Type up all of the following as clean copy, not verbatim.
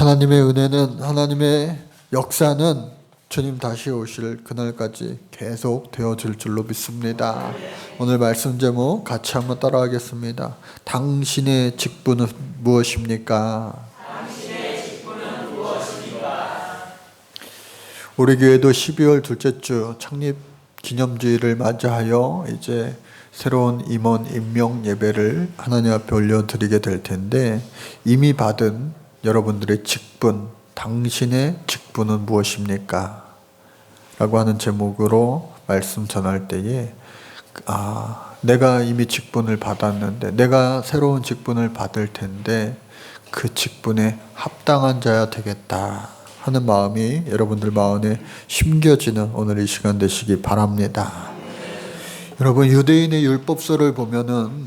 하나님의 은혜는, 하나님의 역사는 주님 다시 오실 그날까지 계속 되어질 줄로 믿습니다. 오늘 말씀 제목 같이 한번 따라하겠습니다. 당신의 직분은 무엇입니까? 우리 교회도 12월 둘째 주 창립 기념주일을 맞이하여 이제 새로운 임원 임명 예배를 하나님 앞에 올려드리게 될 텐데, 이미 받은 여러분들의 직분, 당신의 직분은 무엇입니까? 라고 하는 제목으로 말씀 전할 때에 내가 이미 직분을 받았는데, 내가 새로운 직분을 받을 텐데 그 직분에 합당한 자야 되겠다 하는 마음이 여러분들 마음에 심겨지는 오늘 이 시간 되시기 바랍니다. 여러분, 유대인의 율법서를 보면은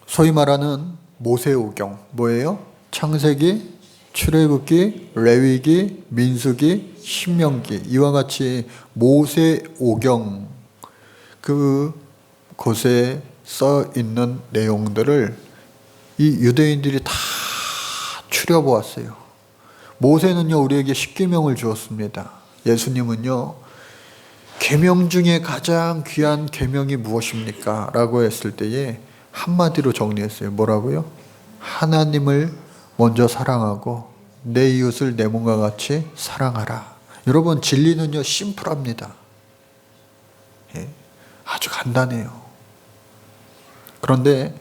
소위 말하는 모세오경, 뭐예요? 창세기, 출애굽기, 레위기, 민수기, 신명기, 이와 같이 모세오경, 그곳에 써 있는 내용들을 이 유대인들이 다 추려보았어요. 모세는요, 우리에게 십계명을 주었습니다. 예수님은요, 계명 중에 가장 귀한 계명이 무엇입니까? 라고 했을 때에 한마디로 정리했어요. 뭐라고요? 하나님을 먼저 사랑하고 내 이웃을 내 몸과 같이 사랑하라. 여러분, 진리는요 심플합니다. 아주 간단해요. 그런데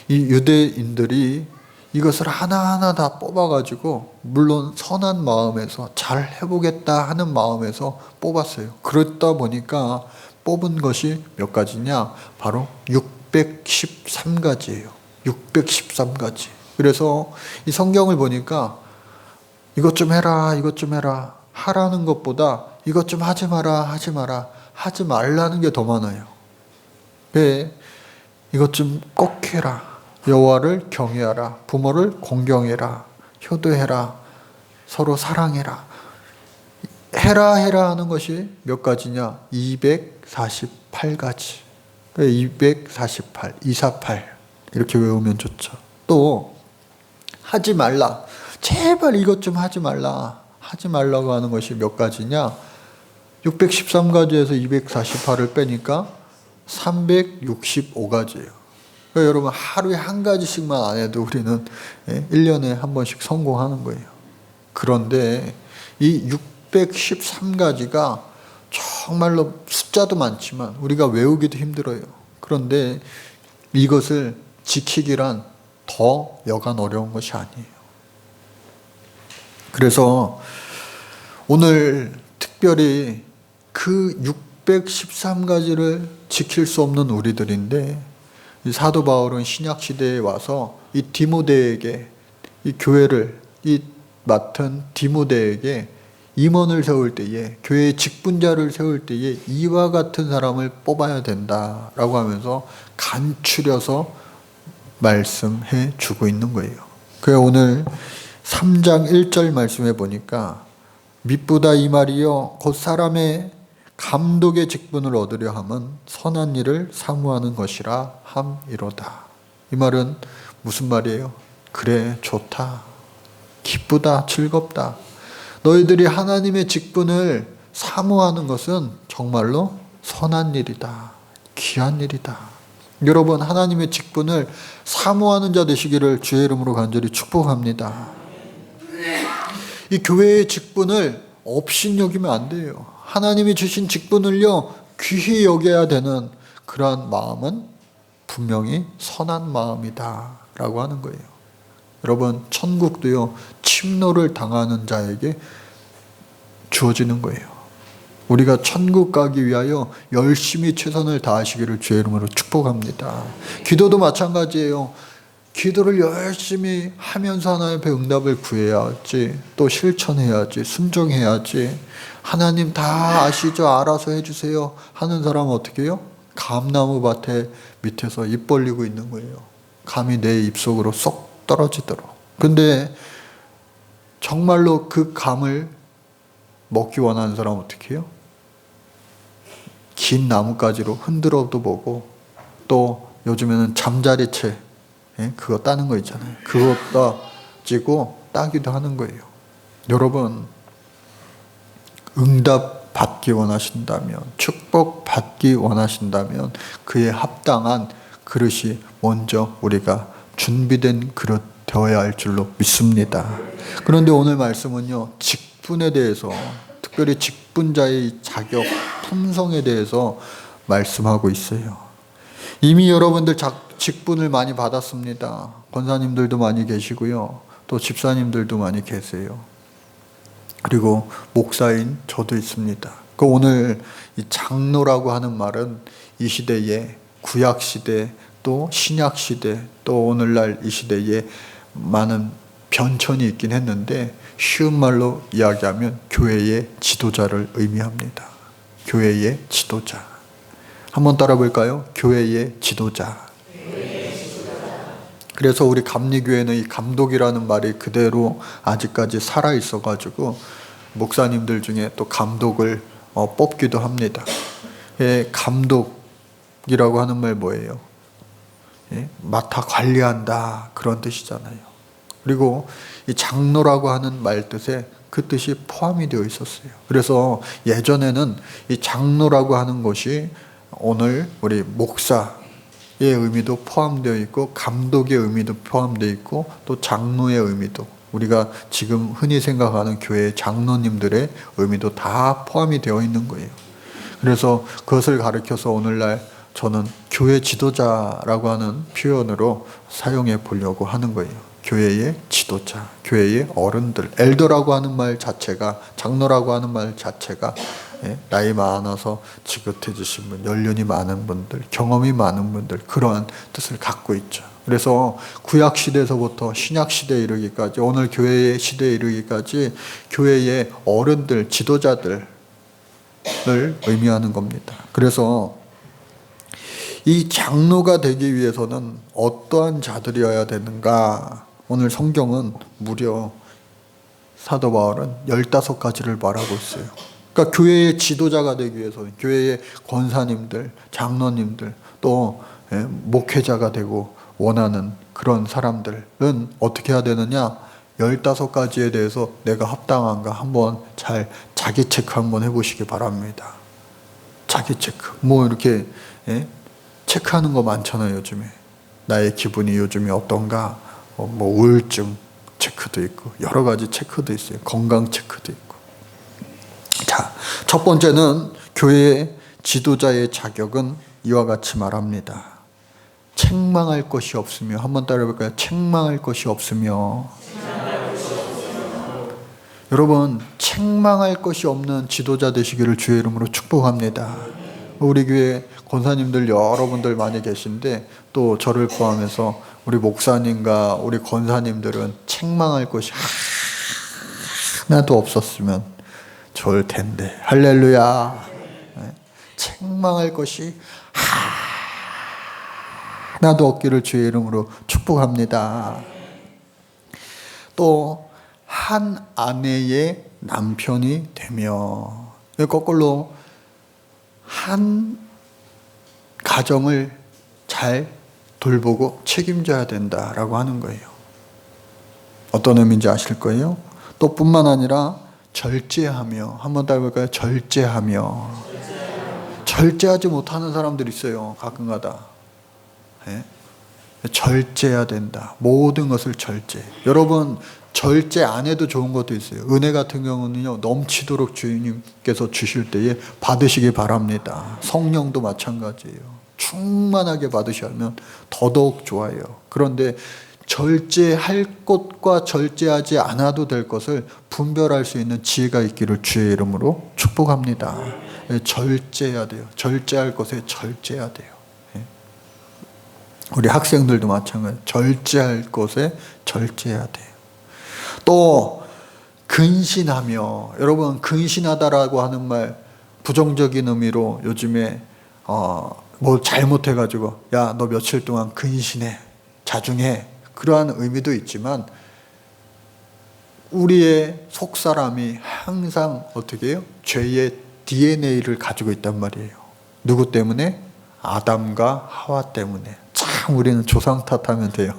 이 유대인들이 이것을 하나하나 다 뽑아가지고, 물론 선한 마음에서 잘 해보겠다 하는 마음에서 뽑았어요. 그러다 보니까 뽑은 것이 몇 가지냐? 바로 613가지예요. 613가지. 그래서 이 성경을 보니까 이것 좀 해라, 이것 좀 해라, 하라는 것보다 이것 좀 하지 마라, 하지 마라, 하지 말라는 게 더 많아요. 왜? 이것 좀 꼭 해라. 여호와를 경외하라. 부모를 공경해라. 효도해라. 서로 사랑해라. 해라 하는 것이 몇 가지냐? 248가지. 248, 248 이렇게 외우면 좋죠. 또 하지 말라. 제발 이것 좀 하지 말라. 하지 말라고 하는 것이 몇 가지냐? 613가지에서 248을 빼니까 365가지예요. 그러니까 여러분, 하루에 한 가지씩만 안 해도 우리는 1년에 한 번씩 성공하는 거예요. 그런데 이 613가지가 정말로 숫자도 많지만 우리가 외우기도 힘들어요. 그런데 이것을 지키기란 더 여간 어려운 것이 아니에요. 그래서 오늘 특별히 그 613가지를 지킬 수 없는 우리들인데, 이 사도 바울은 신약 시대에 와서 이 디모데에게, 이 교회를 맡은 디모데에게 임원을 세울 때에, 교회의 직분자를 세울 때에 이와 같은 사람을 뽑아야 된다라고 하면서 간추려서 말씀해 주고 있는 거예요. 그래서 오늘 3장 1절 말씀해 보니까, 미쁘다 이 말이요 곧 사람의 감독의 직분을 얻으려 함은 선한 일을 사모하는 것이라 함이로다. 이 말은 무슨 말이에요? 그래, 좋다, 기쁘다, 즐겁다. 너희들이 하나님의 직분을 사모하는 것은 정말로 선한 일이다, 귀한 일이다. 여러분, 하나님의 직분을 사모하는 자 되시기를 주의 이름으로 간절히 축복합니다. 이 교회의 직분을 업신여기면 안 돼요. 하나님이 주신 직분을요 귀히 여겨야 되는 그러한 마음은 분명히 선한 마음이다 라고 하는 거예요. 여러분, 천국도요 침노를 당하는 자에게 주어지는 거예요. 우리가 천국 가기 위하여 열심히 최선을 다하시기를 주의 이름으로 축복합니다. 기도도 마찬가지예요. 기도를 열심히 하면서 하나님 앞에 응답을 구해야지, 또 실천해야지, 순종해야지. 하나님 다 아시죠? 알아서 해주세요 하는 사람은 어떻게 해요? 감나무 밭에 밑에서 입 벌리고 있는 거예요. 감이 내 입속으로 쏙 떨어지도록. 근데 정말로 그 감을 먹기 원하는 사람은 어떻게 해요? 긴 나뭇가지로 흔들어도 보고, 또 요즘에는 잠자리채, 그거 따는 거 있잖아요. 그거 따지고 따기도 하는 거예요. 여러분, 응답 받기 원하신다면, 축복 받기 원하신다면 그에 합당한 그릇이 먼저 우리가 준비된 그릇 되어야 할 줄로 믿습니다. 그런데 오늘 말씀은요, 직분에 대해서, 특별히 직분자의 자격, 품성에 대해서 말씀하고 있어요. 이미 여러분들 직분을 많이 받았습니다. 권사님들도 많이 계시고요. 또 집사님들도 많이 계세요. 그리고 목사인 저도 있습니다. 그 오늘 이 장로라고 하는 말은 이 시대에 구약 시대, 또 신약 시대, 또 오늘날 이 시대에 많은 변천이 있긴 했는데 쉬운 말로 이야기하면 교회의 지도자를 의미합니다. 교회의 지도자. 한번 따라 볼까요? 교회의 지도자. 그래서 우리 감리교회는 이 감독이라는 말이 그대로 아직까지 살아 있어가지고 목사님들 중에 또 감독을 뽑기도 합니다. 감독이라고 하는 말 뭐예요? 맡아 관리한다, 그런 뜻이잖아요. 그리고 이 장로라고 하는 말 뜻에 그 뜻이 포함이 되어 있었어요. 그래서 예전에는 이 장로라고 하는 것이 오늘 우리 목사의 의미도 포함되어 있고, 감독의 의미도 포함되어 있고, 또 장로의 의미도, 우리가 지금 흔히 생각하는 교회 장로님들의 의미도 다 포함이 되어 있는 거예요. 그래서 그것을 가리켜서 오늘날 저는 교회 지도자라고 하는 표현으로 사용해 보려고 하는 거예요. 교회의 지도자, 교회의 어른들, 엘더라고 하는 말 자체가, 장로라고 하는 말 자체가 나이 많아서 지긋해지신 분, 연륜이 많은 분들, 경험이 많은 분들, 그러한 뜻을 갖고 있죠. 그래서 구약 시대에서부터 신약 시대에 이르기까지, 오늘 교회의 시대에 이르기까지 교회의 어른들, 지도자들을 의미하는 겁니다. 그래서 이 장로가 되기 위해서는 어떠한 자들이어야 되는가? 오늘 성경은 무려 사도 바울은 15가지를 말하고 있어요. 그러니까 교회의 지도자가 되기 위해서는, 교회의 권사님들, 장로님들, 또 목회자가 되고 원하는 그런 사람들은 어떻게 해야 되느냐? 15가지에 대해서 내가 합당한가 한번 잘 자기 체크 한번 해보시기 바랍니다. 자기 체크. 뭐 이렇게 체크하는 거 많잖아요, 요즘에. 나의 기분이 요즘에 어떤가? 뭐 우울증 체크도 있고 여러 가지 체크도 있어요. 건강 체크도 있고. 자, 첫 번째는 교회의 지도자의 자격은 이와 같이 말합니다. 책망할 것이 없으며, 한번 따라해볼까요? 책망할 것이 없으며. 여러분, 책망할 것이 없는 지도자 되시기를 주의 이름으로 축복합니다. 우리 교회 권사님들 여러분들 많이 계신데, 또 저를 포함해서 우리 목사님과 우리 권사님들은 책망할 것이 하나도 없었으면 좋을 텐데, 할렐루야. 책망할 것이 하나도 없기를 주의 이름으로 축복합니다. 또 한 아내의 남편이 되며, 거꾸로 한 가정을 잘 돌보고 책임져야 된다라고 하는 거예요. 어떤 의미인지 아실 거예요? 또 뿐만 아니라 절제하며, 한번 따라해볼까요? 절제하며. 절제하지 못하는 사람들이 있어요, 가끔가다. 절제해야 된다. 모든 것을 절제. 여러분, 절제 안 해도 좋은 것도 있어요. 은혜 같은 경우는요, 넘치도록 주님께서 주실 때에 받으시기 바랍니다. 성령도 마찬가지예요. 충만하게 받으시면 더더욱 좋아요. 그런데 절제할 것과 절제하지 않아도 될 것을 분별할 수 있는 지혜가 있기를 주의 이름으로 축복합니다. 절제해야 돼요. 절제할 것에 절제해야 돼요. 우리 학생들도 마찬가지. 절제할 것에 절제해야 돼요. 또 근신하며, 여러분, 근신하다라고 하는 말 부정적인 의미로 요즘에 뭐 잘못해가지고 야, 너 며칠 동안 근신해, 자중해, 그러한 의미도 있지만, 우리의 속사람이 항상 어떻게 해요? 죄의 DNA를 가지고 있단 말이에요. 누구 때문에? 아담과 하와 때문에. 참 우리는 조상 탓하면 돼요.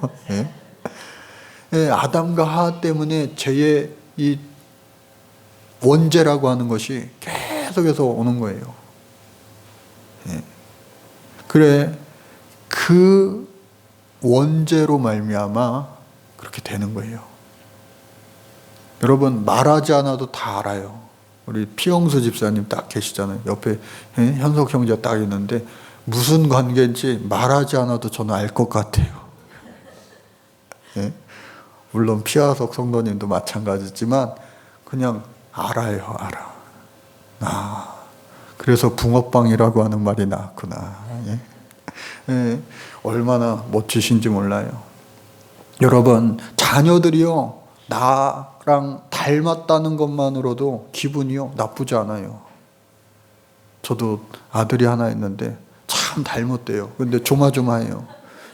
아담과 하와 때문에 죄의 이 원죄라고 하는 것이 계속해서 오는 거예요. 그래, 그 원죄로 말미암아 그렇게 되는 거예요. 여러분, 말하지 않아도 다 알아요. 우리 피영수 집사님 딱 계시잖아요. 옆에 현석 형제 딱 있는데 무슨 관계인지 말하지 않아도 저는 알 것 같아요. 물론 피하석 성도님도 마찬가지지만 그냥 알아요, 알아. 그래서 붕어빵이라고 하는 말이 나왔구나. 얼마나 멋지신지 몰라요. 여러분, 자녀들이요, 나랑 닮았다는 것만으로도 기분이요, 나쁘지 않아요. 저도 아들이 하나 있는데 참 닮았대요. 근데 조마조마해요.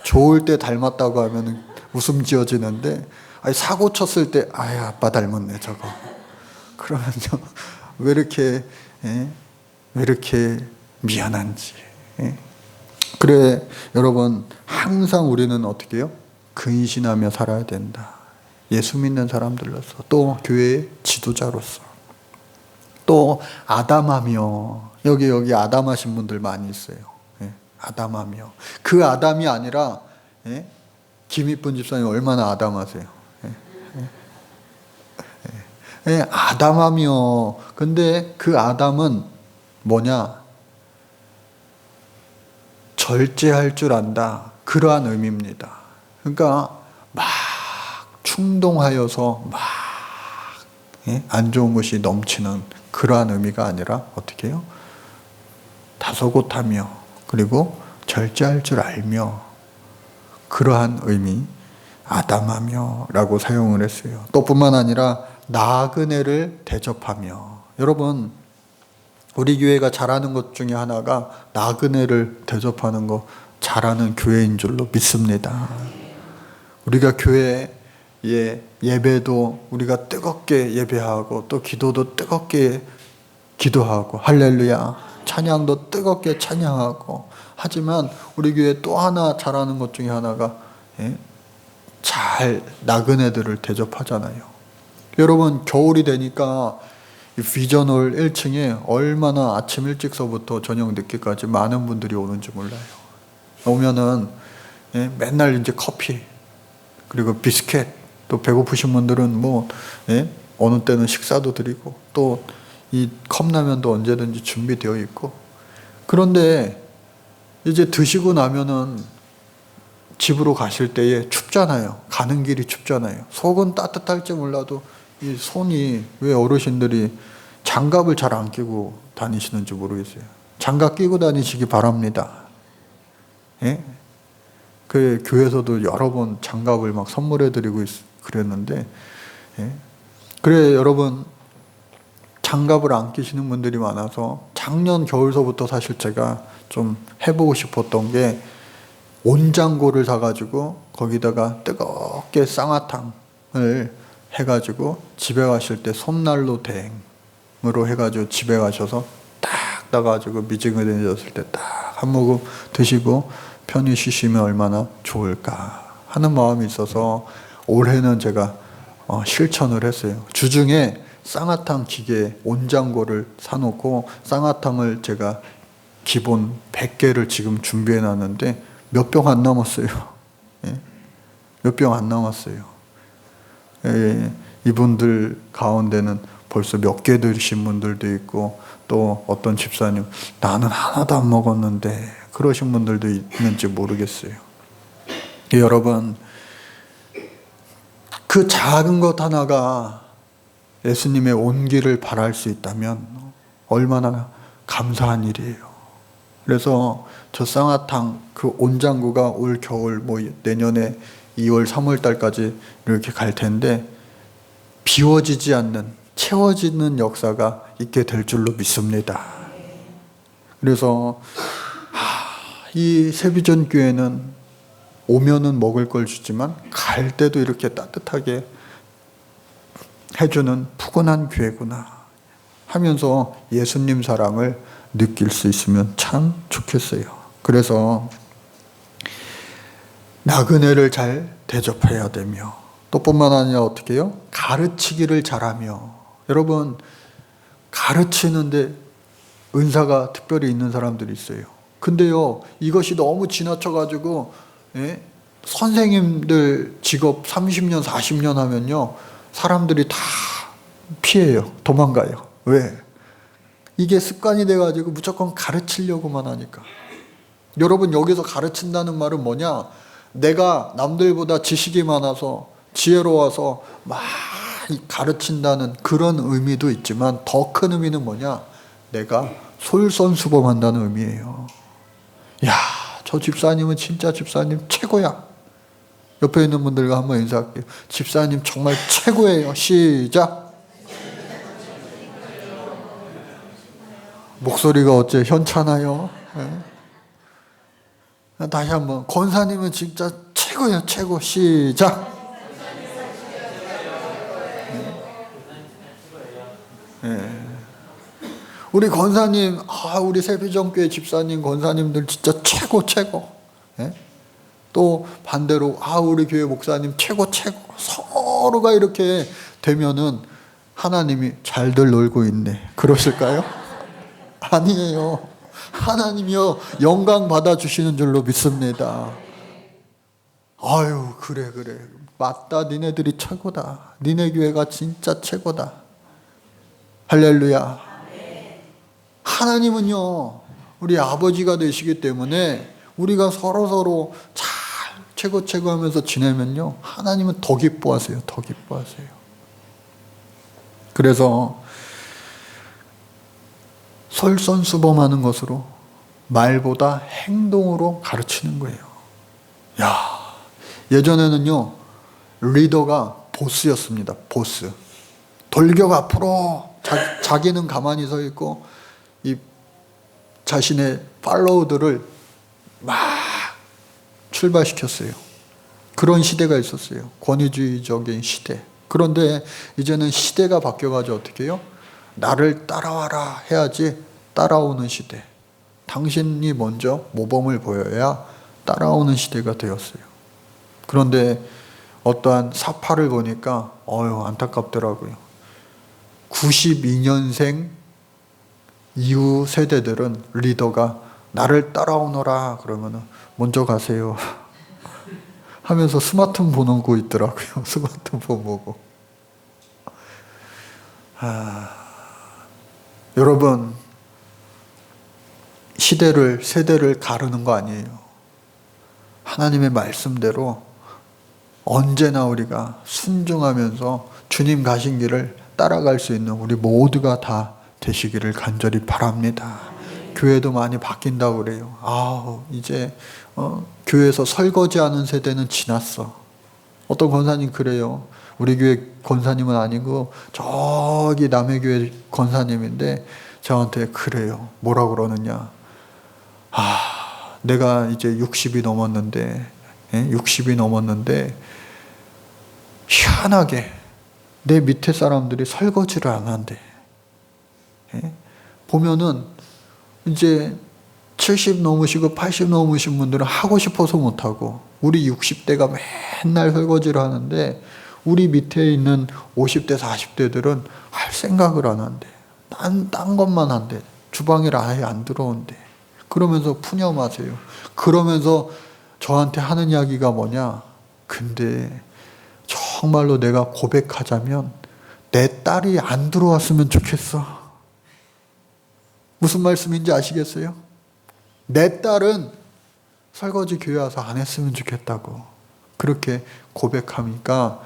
좋을 때 닮았다고 하면 웃음 지어지는데, 사고 쳤을 때, 아빠 닮았네, 저거. 그러면요, 왜 이렇게 미안한지. 그래, 여러분, 항상 우리는 어떻게 해요? 근신하며 살아야 된다. 예수 믿는 사람들로서, 또 교회의 지도자로서, 또 아담하며, 여기 아담하신 분들 많이 있어요. 아담하며. 그 아담이 아니라, 김희쁜 집사님 얼마나 아담하세요. 아담하며. 근데 그 아담은 뭐냐? 절제할 줄 안다. 그러한 의미입니다. 그러니까 막 충동하여서 막 안 좋은 것이 넘치는 그러한 의미가 아니라 어떻게 해요? 다소곳하며, 그리고 절제할 줄 알며, 그러한 의미, 아담하며 라고 사용을 했어요. 또 뿐만 아니라 나그네를 대접하며. 여러분, 우리 교회가 잘하는 것 중에 하나가 나그네를 대접하는 거 잘하는 교회인 줄로 믿습니다. 우리가 교회에 예배도 우리가 뜨겁게 예배하고, 또 기도도 뜨겁게 기도하고, 할렐루야, 찬양도 뜨겁게 찬양하고, 하지만 우리 교회 또 하나 잘하는 것 중에 하나가 잘 나그네들을 대접하잖아요. 여러분, 겨울이 되니까 이 비전홀 1층에 얼마나 아침 일찍서부터 저녁 늦게까지 많은 분들이 오는지 몰라요. 오면은 맨날 이제 커피, 그리고 비스켓, 또 배고프신 분들은 어느 때는 식사도 드리고, 또 이 컵라면도 언제든지 준비되어 있고. 그런데 이제 드시고 나면은 집으로 가실 때에 춥잖아요. 가는 길이 춥잖아요. 속은 따뜻할지 몰라도 이 손이, 왜 어르신들이 장갑을 잘 안 끼고 다니시는지 모르겠어요. 장갑 끼고 다니시기 바랍니다. 그 교회에서도 여러 번 장갑을 막 선물해 드리고 그랬는데, 그래, 여러분, 장갑을 안 끼시는 분들이 많아서 작년 겨울서부터 사실 제가 좀 해보고 싶었던 게, 온장고를 사가지고 거기다가 뜨겁게 쌍화탕을 해가지고 집에 가실 때 손난로 대행으로 해가지고 집에 가셔서 딱 따가지고 미지근해졌을 때 딱 한 모금 드시고 편히 쉬시면 얼마나 좋을까 하는 마음이 있어서 올해는 제가 실천을 했어요. 주중에 쌍화탕 기계 온장고를 사놓고 쌍화탕을 제가 기본 100개를 지금 준비해 놨는데 몇 병 안 남았어요. 몇 병 안 남았어요. 이분들 가운데는 벌써 몇 개 드신 분들도 있고, 또 어떤 집사님, 나는 하나도 안 먹었는데, 그러신 분들도 있는지 모르겠어요. 여러분, 그 작은 것 하나가 예수님의 온기를 바랄 수 있다면 얼마나 감사한 일이에요. 그래서 저 쌍화탕 그 온장고가 올 겨울 내년에 2월 3월 달까지 이렇게 갈 텐데, 비워지지 않는, 채워지는 역사가 있게 될 줄로 믿습니다. 그래서 이 세비전 교회는 오면은 먹을 걸 주지만 갈 때도 이렇게 따뜻하게 해주는 푸근한 교회구나 하면서 예수님 사랑을 느낄 수 있으면 참 좋겠어요. 그래서 나그네를 잘 대접해야 되며, 또 뿐만 아니라 어떻게 해요? 가르치기를 잘하며. 여러분, 가르치는데 은사가 특별히 있는 사람들이 있어요. 근데요, 이것이 너무 지나쳐가지고, 예? 선생님들 직업 30년, 40년 하면요, 사람들이 다 피해요. 도망가요. 왜? 이게 습관이 돼가지고 무조건 가르치려고만 하니까. 여러분, 여기서 가르친다는 말은 뭐냐? 내가 남들보다 지식이 많아서 지혜로워서 막 가르친다는 그런 의미도 있지만 더 큰 의미는 뭐냐? 내가 솔선수범한다는 의미예요. 야, 저 집사님은 진짜 집사님 최고야. 옆에 있는 분들과 한번 인사할게요. 집사님 정말 최고예요. 시작. 목소리가 어째 현찮아요? 네? 다시 한번. 권사님은 진짜 최고예요. 최고. 시작. 네. 우리 권사님, 우리 세비전교회 집사님, 권사님들 진짜 최고. 네? 또 반대로 우리 교회 목사님 최고. 서로가 이렇게 되면은 하나님이 잘들 놀고 있네. 그러실까요? 아니에요. 하나님이요, 영광 받아주시는 줄로 믿습니다. 아유, 그래. 맞다. 니네들이 최고다. 니네 교회가 진짜 최고다. 할렐루야. 하나님은요, 우리 아버지가 되시기 때문에 우리가 서로 잘 최고 하면서 지내면요, 하나님은 더 기뻐하세요. 그래서 솔선수범하는 것으로, 말보다 행동으로 가르치는 거예요. 야, 예전에는요, 리더가 보스였습니다. 보스. 돌격 앞으로. 자기는 가만히 서 있고 이 자신의 팔로우들을 막 출발시켰어요. 그런 시대가 있었어요. 권위주의적인 시대. 그런데 이제는 시대가 바뀌어가지고 어떻게 해요? 나를 따라와라 해야지 따라오는 시대. 당신이 먼저 모범을 보여야 따라오는 시대가 되었어요. 그런데 어떠한 사파를 보니까 안타깝더라고요. 92년생 이후 세대들은 리더가 나를 따라오너라 그러면 먼저 가세요 하면서 스마트폰 보고 있더라고요. 스마트폰 보고. 여러분, 세대를 가르는 거 아니에요. 하나님의 말씀대로 언제나 우리가 순종하면서 주님 가신 길을 따라갈 수 있는 우리 모두가 다 되시기를 간절히 바랍니다. 교회도 많이 바뀐다고 그래요. 이제 교회에서 설거지하는 세대는 지났어. 어떤 권사님 그래요. 우리 교회 권사님은 아니고 저기 남의 교회 권사님인데 저한테 그래요. 뭐라 그러느냐. 내가 이제 60이 넘었는데 60이 넘었는데 희한하게 내 밑에 사람들이 설거지를 안 한대. 보면은 이제 70 넘으시고 80 넘으신 분들은 하고 싶어서 못하고, 우리 60대가 맨날 설거지를 하는데 우리 밑에 있는 50대 40대들은 할 생각을 안 한대. 딴 것만 한대. 주방에 아예 안 들어온대. 그러면서 푸념하세요. 그러면서 저한테 하는 이야기가 뭐냐. 근데 정말로 내가 고백하자면 내 딸이 안 들어왔으면 좋겠어. 무슨 말씀인지 아시겠어요? 내 딸은 설거지 교회 와서 안 했으면 좋겠다고 그렇게 고백하니까,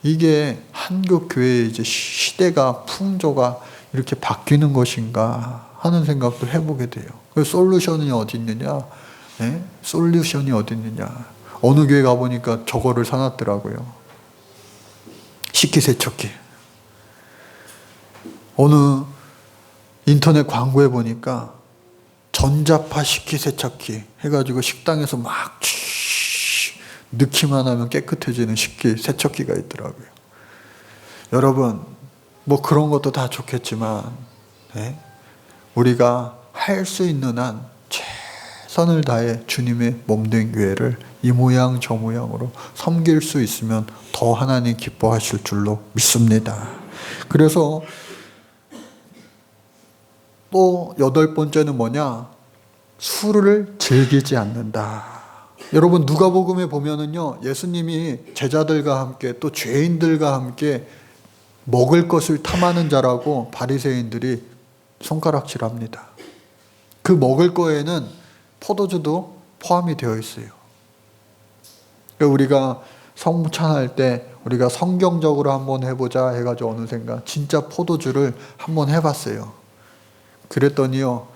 이게 한국 교회의 이제 시대가, 풍조가 이렇게 바뀌는 것인가 하는 생각도 해보게 돼요. 그 솔루션이 어디 있느냐? 솔루션이 어디 있느냐? 어느 교회 가보니까 저거를 사놨더라고요. 식기세척기. 어느 인터넷 광고에 보니까 전자파 식기세척기 해가지고 식당에서 막 넣기만 하면 깨끗해지는 식기세척기가 있더라고요. 여러분, 뭐 그런 것도 다 좋겠지만 우리가 할 수 있는 한 최선을 다해 주님의 몸된 교회를 이 모양 저 모양으로 섬길 수 있으면 더 하나님 기뻐하실 줄로 믿습니다. 그래서 또 8번째는 뭐냐? 술을 즐기지 않는다. 여러분 누가복음에 보면은요, 예수님이 제자들과 함께 또 죄인들과 함께 먹을 것을 탐하는 자라고 바리새인들이 손가락질합니다. 그 먹을 거에는 포도주도 포함이 되어 있어요. 그러니까 우리가 성찬할 때 우리가 성경적으로 한번 해보자 해가지고 어느샌가 진짜 포도주를 한번 해봤어요. 그랬더니요,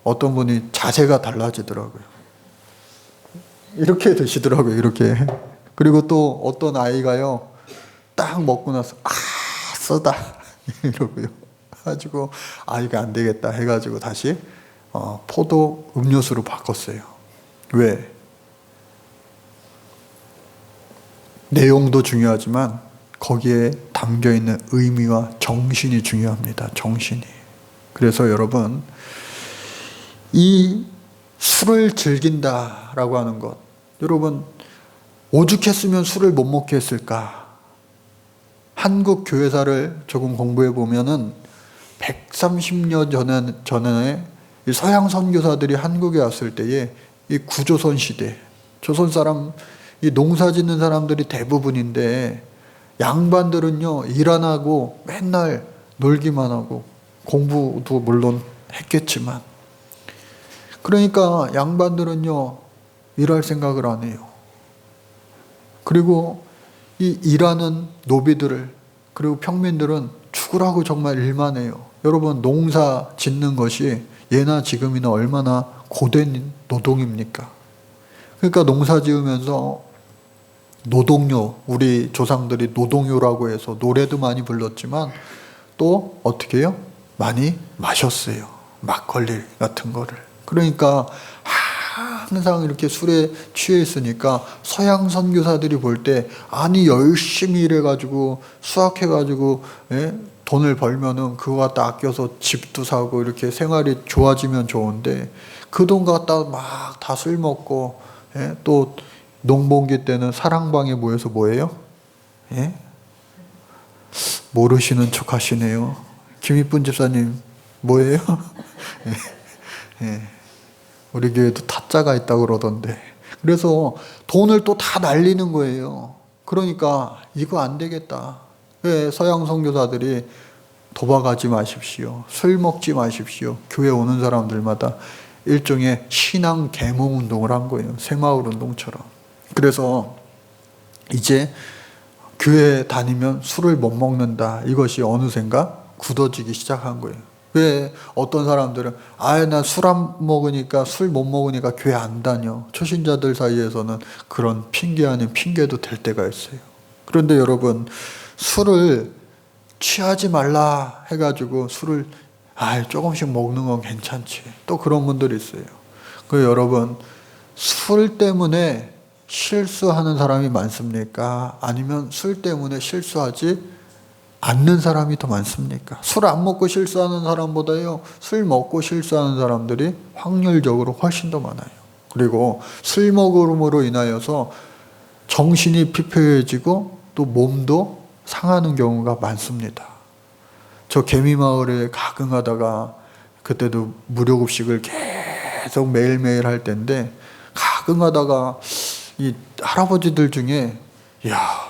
어떤 분이 자세가 달라지더라고요. 이렇게 드시더라고요, 이렇게. 그리고 또 어떤 아이가요, 딱 먹고 나서 쓰다 이러고요. 가지고 이거 안 되겠다 해가지고 다시 포도 음료수로 바꿨어요. 왜? 내용도 중요하지만 거기에 담겨 있는 의미와 정신이 중요합니다. 정신이. 그래서 여러분, 이 술을 즐긴다라고 하는 것, 여러분 오죽했으면 술을 못 먹게 했을까? 한국 교회사를 조금 공부해 보면은 130년 전에 이 서양 선교사들이 한국에 왔을 때에 이 구조선 시대, 조선 사람, 이 농사 짓는 사람들이 대부분인데 양반들은요, 일 안 하고 맨날 놀기만 하고 공부도 물론 했겠지만, 그러니까 양반들은요, 일할 생각을 안 해요. 그리고 이 일하는 노비들을, 그리고 평민들은 죽으라고 정말 일만 해요. 여러분 농사 짓는 것이 예나 지금이나 얼마나 고된 노동입니까? 그러니까 농사 지으면서 노동요, 우리 조상들이 노동요라고 해서 노래도 많이 불렀지만 또 어떻게 해요? 많이 마셨어요. 막걸리 같은 거를. 그러니까 항상 이렇게 술에 취해 있으니까 서양 선교사들이 볼 때 아니 열심히 일해가지고 수학해가지고 돈을 벌면은 그거 갖다 아껴서 집도 사고 이렇게 생활이 좋아지면 좋은데 그 돈 갖다 막 다 술 먹고 또 농번기 때는 사랑방에 모여서 뭐예요? 모르시는 척 하시네요. 김이쁜 집사님 뭐예요? 우리 교회도 타짜가 있다고 그러던데. 그래서 돈을 또 다 날리는 거예요. 그러니까 이거 안 되겠다. 왜 서양 선교사들이 도박하지 마십시오. 술 먹지 마십시오. 교회 오는 사람들마다 일종의 신앙 계몽 운동을 한 거예요. 새마을 운동처럼. 그래서 이제 교회 다니면 술을 못 먹는다. 이것이 어느샌가 굳어지기 시작한 거예요. 왜 어떤 사람들은 나 술 안 먹으니까 술 못 먹으니까 교회 안 다녀. 초신자들 사이에서는 그런 핑계 아닌 핑계도 될 때가 있어요. 그런데 여러분, 술을 취하지 말라 해가지고 술을 조금씩 먹는 건 괜찮지. 또 그런 분들이 있어요. 그 여러분, 술 때문에 실수하는 사람이 많습니까? 아니면 술 때문에 실수하지 않는 사람이 더 많습니까? 술 안 먹고 실수하는 사람보다요, 술 먹고 실수하는 사람들이 확률적으로 훨씬 더 많아요. 그리고 술 먹음으로 인하여서 정신이 피폐해지고 또 몸도 상하는 경우가 많습니다. 저 개미마을에 가끔가다가 그때도 무료급식을 계속 매일매일 할 때인데 가끔가다가 이 할아버지들 중에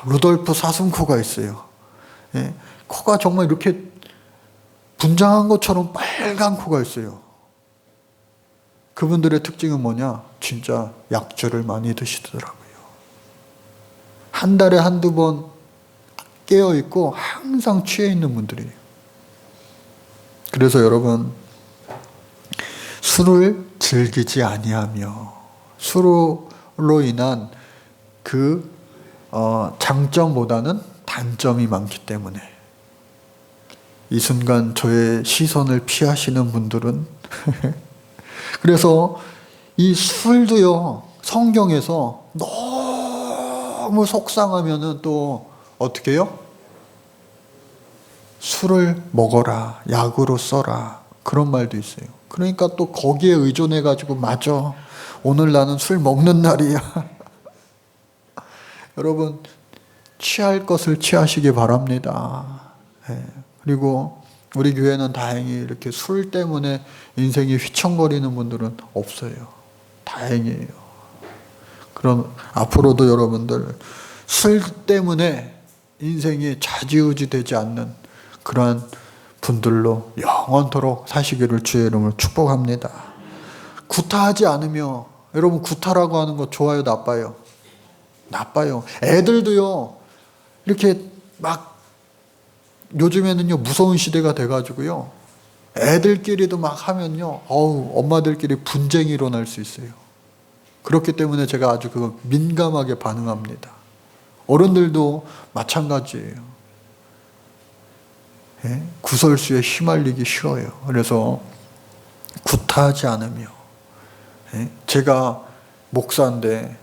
루돌프 사슴코가 있어요. 코가 정말 이렇게 분장한 것처럼 빨간 코가 있어요. 그분들의 특징은 뭐냐? 진짜 약주를 많이 드시더라고요. 한 달에 한두 번 깨어있고 항상 취해 있는 분들이에요. 그래서 여러분, 술을 즐기지 아니하며 술로 인한 그 장점보다는 단점이 많기 때문에 이 순간 저의 시선을 피하시는 분들은 그래서 이 술도요, 성경에서 너무 속상하면은 또 어떻게 해요? 술을 먹어라, 약으로 써라, 그런 말도 있어요. 그러니까 또 거기에 의존해 가지고 맞아, 오늘 나는 술 먹는 날이야. 여러분 취할 것을 취하시기 바랍니다. 예. 그리고 우리 교회는 다행히 이렇게 술 때문에 인생이 휘청거리는 분들은 없어요. 다행이에요. 그럼 앞으로도 여러분들 술 때문에 인생이 좌지우지 되지 않는 그러한 분들로 영원토록 사시기를 주의 이름으로 축복합니다. 구타하지 않으며, 여러분 구타라고 하는 거 좋아요, 나빠요? 나빠요. 애들도요 이렇게 막 요즘에는요 무서운 시대가 돼가지고요 애들끼리도 막 하면요 엄마들끼리 분쟁이 일어날 수 있어요. 그렇기 때문에 제가 아주 그거 민감하게 반응합니다. 어른들도 마찬가지예요. 예? 구설수에 휘말리기 싫어요. 그래서 구타하지 않으며, 예? 제가 목사인데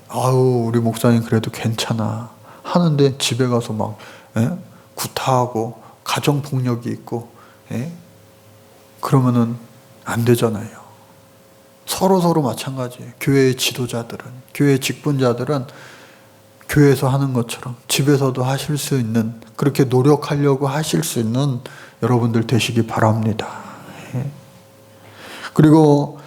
아우 우리 목사님 그래도 괜찮아 하는데 집에 가서 막 구타하고 가정폭력이 있고 그러면은 안 되잖아요. 서로 마찬가지예요. 교회의 지도자들은, 교회의 직분자들은 교회에서 하는 것처럼 집에서도 하실 수 있는, 그렇게 노력하려고 하실 수 있는 여러분들 되시기 바랍니다. 그리고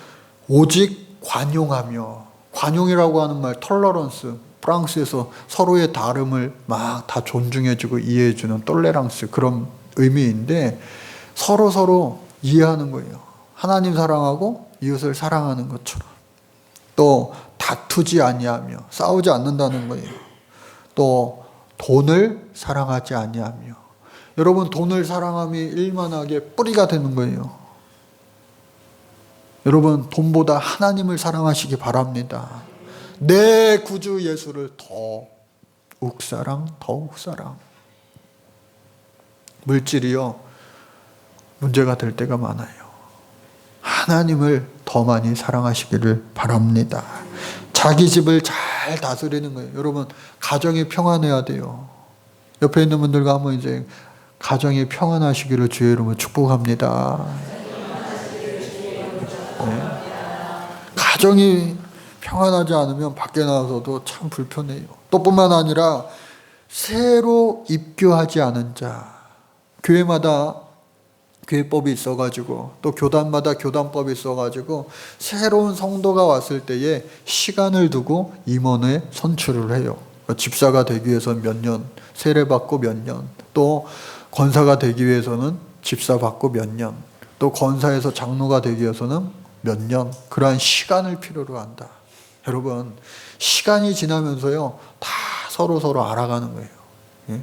오직 관용하며, 관용이라고 하는 말 톨러런스, 프랑스에서 서로의 다름을 막 다 존중해주고 이해해주는 톨레랑스, 그런 의미인데 서로 이해하는 거예요. 하나님 사랑하고 이웃을 사랑하는 것처럼. 또 다투지 아니하며, 싸우지 않는다는 거예요. 또 돈을 사랑하지 아니하며. 여러분 돈을 사랑함이 일만하게 뿌리가 되는 거예요. 여러분 돈보다 하나님을 사랑하시기 바랍니다. 내 구주 예수를 더욱 사랑. 물질이요 문제가 될 때가 많아요. 하나님을 더 많이 사랑하시기를 바랍니다. 자기 집을 잘 다스리는 거예요. 여러분 가정이 평안해야 돼요. 옆에 있는 분들과 한번 이제 가정이 평안하시기를 주의 이름으로 축복합니다. 네. 가정이 평안하지 않으면 밖에 나와서도 참 불편해요. 또 뿐만 아니라 새로 입교하지 않은 자, 교회마다 교회법이 있어가지고 또 교단마다 교단법이 있어가지고 새로운 성도가 왔을 때에 시간을 두고 임원회 선출을 해요. 집사가 되기 위해서는 몇 년, 세례받고 몇 년, 또 권사가 되기 위해서는 집사 받고 몇 년, 또 권사에서 장로가 되기 위해서는 몇 년, 그러한 시간을 필요로 한다. 여러분 시간이 지나면서요 다 서로 알아가는 거예요. 예?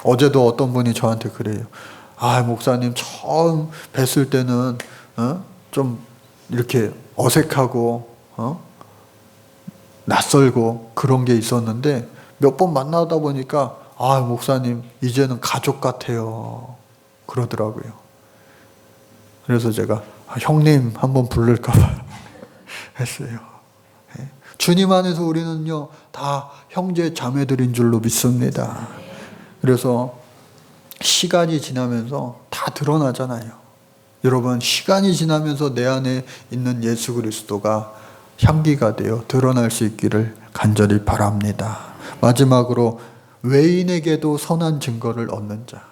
어제도 어떤 분이 저한테 그래요. 아 목사님 처음 뵀을 때는 좀 이렇게 어색하고 낯설고 그런 게 있었는데 몇 번 만나다 보니까 아 목사님 이제는 가족 같아요 그러더라고요. 그래서 제가 형님 한번 부를까 봐 했어요. 주님 안에서 우리는요 다 형제 자매들인 줄로 믿습니다. 그래서 시간이 지나면서 다 드러나잖아요. 여러분 시간이 지나면서 내 안에 있는 예수 그리스도가 향기가 되어 드러날 수 있기를 간절히 바랍니다. 마지막으로 외인에게도 선한 증거를 얻는 자.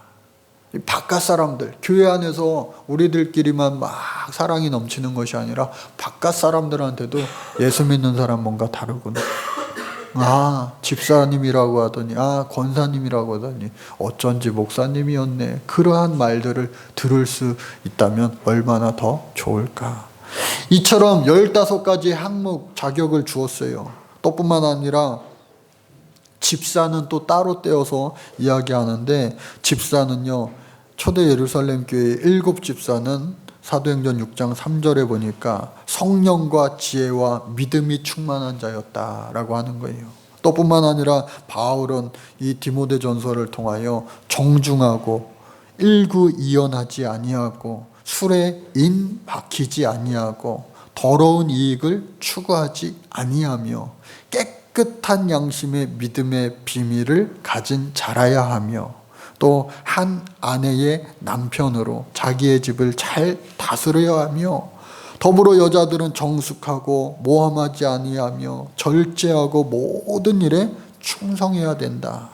바깥 사람들, 교회 안에서 우리들끼리만 막 사랑이 넘치는 것이 아니라 바깥 사람들한테도 예수 믿는 사람 뭔가 다르구나. 아 집사님이라고 하더니 아 권사님이라고 하더니 어쩐지 목사님이었네. 그러한 말들을 들을 수 있다면 얼마나 더 좋을까. 이처럼 15가지 항목 자격을 주었어요. 또 뿐만 아니라 집사는 또 따로 떼어서 이야기하는데 집사는요 초대 예루살렘 교회의 7집사는 사도행전 6장 3절에 보니까 성령과 지혜와 믿음이 충만한 자였다라고 하는 거예요. 또 뿐만 아니라 바울은 이 디모데전서를 통하여 정중하고 일구이연하지 아니하고 술에 인 박히지 아니하고 더러운 이익을 추구하지 아니하며 깨끗한 양심의 믿음의 비밀을 가진 자라야 하며 또 한 아내의 남편으로 자기의 집을 잘 다스려야 하며 더불어 여자들은 정숙하고 모함하지 아니하며 절제하고 모든 일에 충성해야 된다.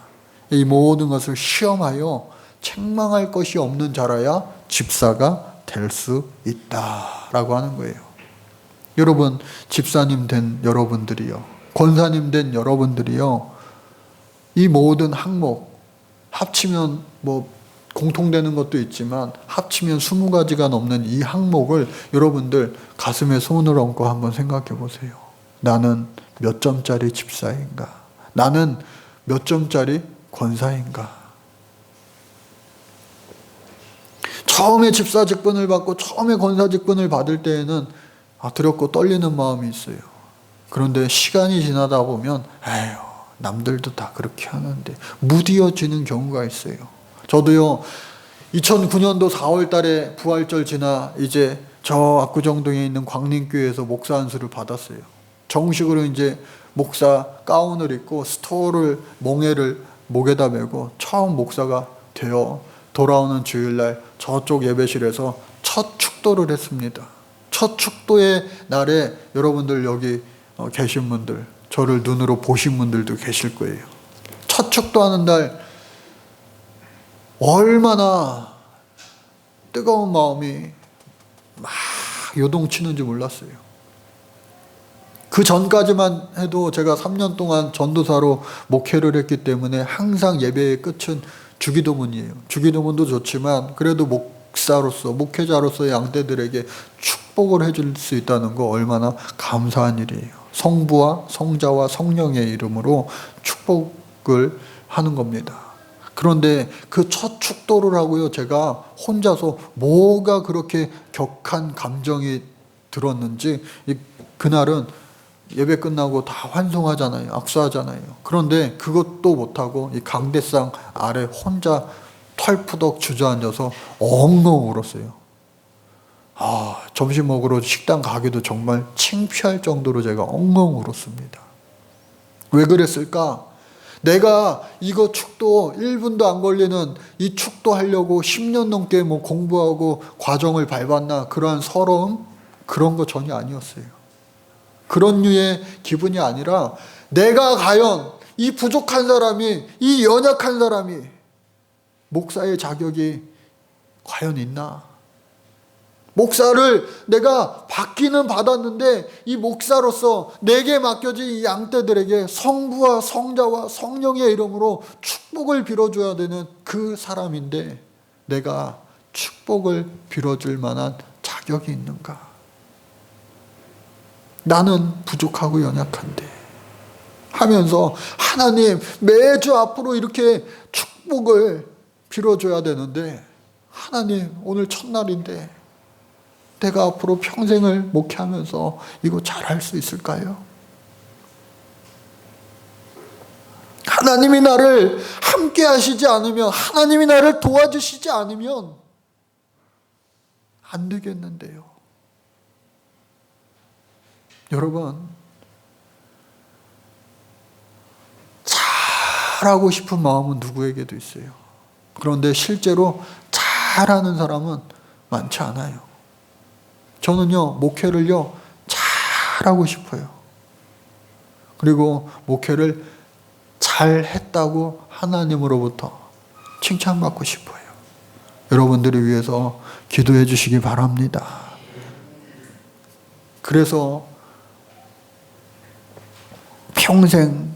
이 모든 것을 시험하여 책망할 것이 없는 자라야 집사가 될 수 있다라고 하는 거예요. 여러분, 집사님 된 여러분들이요, 권사님 된 여러분들이요, 이 모든 항목 합치면 뭐 공통되는 것도 있지만 합치면 20가지가 넘는 이 항목을 여러분들 가슴에 손을 얹고 한번 생각해 보세요. 나는 몇 점짜리 집사인가? 나는 몇 점짜리 권사인가? 처음에 집사 직분을 받고 처음에 권사 직분을 받을 때에는 두렵고 떨리는 마음이 있어요. 그런데 시간이 지나다 보면 에휴, 남들도 다 그렇게 하는데 무디어지는 경우가 있어요. 저도요, 2009년도 4월 달에 부활절 지나 이제 저 압구정동에 있는 광림교회에서 목사 안수를 받았어요. 정식으로 이제 목사 가운을 입고 스토어를, 몽해를 목에다 메고 처음 목사가 되어 돌아오는 주일날 저쪽 예배실에서 첫 축도를 했습니다. 첫 축도의 날에 여러분들 여기 계신 분들, 저를 눈으로 보신 분들도 계실 거예요. 첫 축도하는 날 얼마나 뜨거운 마음이 막 요동치는지 몰랐어요. 그 전까지만 해도 제가 3년 동안 전도사로 목회를 했기 때문에 항상 예배의 끝은 주기도문이에요. 주기도문도 좋지만 그래도 목사로서, 목회자로서 양떼들에게 축복을 해줄 수 있다는 거 얼마나 감사한 일이에요. 성부와 성자와 성령의 이름으로 축복을 하는 겁니다. 그런데 그 첫 축도를 하고요, 제가 혼자서 뭐가 그렇게 격한 감정이 들었는지, 그날은 예배 끝나고 다 환송하잖아요. 악수하잖아요. 그런데 그것도 못하고 이 강대상 아래 혼자 털푸덕 주저앉아서 엉엉 울었어요. 점심 먹으러 식당 가기도 정말 창피할 정도로 제가 엉엉 울었습니다. 왜 그랬을까? 내가 이거 축도 1분도 안 걸리는 이 축도 하려고 10년 넘게 뭐 공부하고 과정을 밟았나, 그러한 서러움, 그런 거 전혀 아니었어요. 그런 류의 기분이 아니라 내가 과연 이 부족한 사람이, 이 연약한 사람이 목사의 자격이 과연 있나? 목사를 내가 받기는 받았는데 이 목사로서 내게 맡겨진 이 양떼들에게 성부와 성자와 성령의 이름으로 축복을 빌어줘야 되는 그 사람인데 내가 축복을 빌어줄 만한 자격이 있는가? 나는 부족하고 연약한데 하면서 하나님, 매주 앞으로 이렇게 축복을 빌어줘야 되는데 하나님, 오늘 첫날인데 내가 앞으로 평생을 목회하면서 이거 잘할 수 있을까요? 하나님이 나를 함께 하시지 않으면, 하나님이 나를 도와주시지 않으면 안 되겠는데요. 여러분, 잘하고 싶은 마음은 누구에게도 있어요. 그런데 실제로 잘하는 사람은 많지 않아요. 저는요, 목회를요, 잘하고 싶어요. 그리고 목회를 잘했다고 하나님으로부터 칭찬받고 싶어요. 여러분들을 위해서 기도해 주시기 바랍니다. 그래서 평생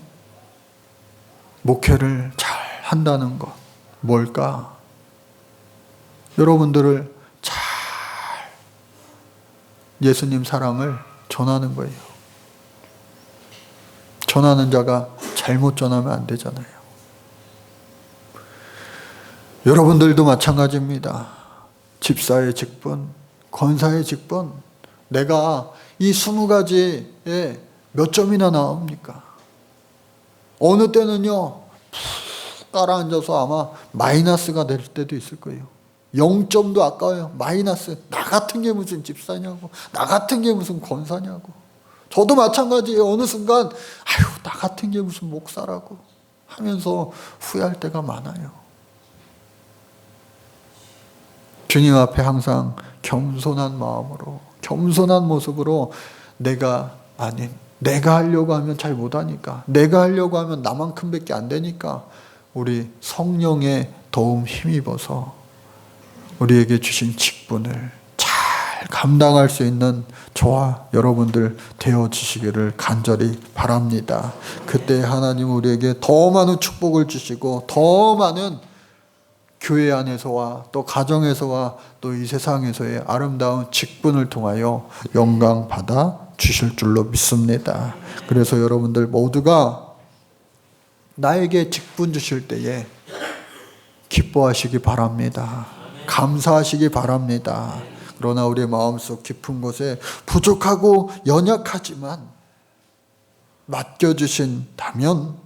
목회를 잘 한다는 것, 뭘까? 여러분들을 잘 예수님 사랑을 전하는 거예요. 전하는 자가 잘못 전하면 안 되잖아요. 여러분들도 마찬가지입니다. 집사의 직분, 권사의 직분, 내가 이 20가지에 몇 점이나 나옵니까? 어느 때는요, 푹 깔아앉아서 아마 마이너스가 될 때도 있을 거예요. 0점도 아까워요. 마이너스. 나 같은 게 무슨 집사냐고. 나 같은 게 무슨 권사냐고. 저도 마찬가지예요. 어느 순간 나 같은 게 무슨 목사라고 하면서 후회할 때가 많아요. 주님 앞에 항상 겸손한 마음으로 겸손한 모습으로 내가 아닌, 내가 하려고 하면 잘 못하니까, 내가 하려고 하면 나만큼밖에 안 되니까 우리 성령의 도움 힘입어서 우리에게 주신 직분을 잘 감당할 수 있는 저와 여러분들 되어지시기를 간절히 바랍니다. 그때 하나님 우리에게 더 많은 축복을 주시고 더 많은 교회 안에서와 또 가정에서와 또 이 세상에서의 아름다운 직분을 통하여 영광 받아 주실 줄로 믿습니다. 그래서 여러분들 모두가 나에게 직분 주실 때에 기뻐하시기 바랍니다. 감사하시기 바랍니다. 그러나 우리의 마음속 깊은 곳에 부족하고 연약하지만 맡겨주신다면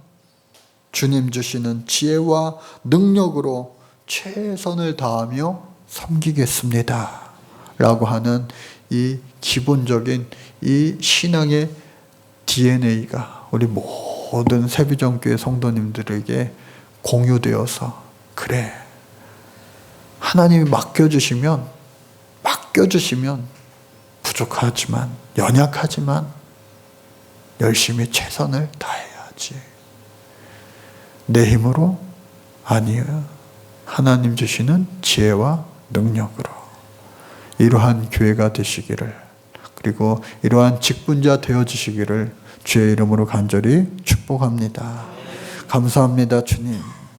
주님 주시는 지혜와 능력으로 최선을 다하며 섬기겠습니다 라고 하는 이 기본적인 이 신앙의 DNA가 우리 모든 세비전교회 성도님들에게 공유되어서, 그래, 하나님이 맡겨주시면 부족하지만 연약하지만 열심히 최선을 다해야지. 내 힘으로 아니에요. 하나님 주시는 지혜와 능력으로 이러한 교회가 되시기를, 그리고 이러한 직분자 되어지시기를 주의 이름으로 간절히 축복합니다. 감사합니다, 주님.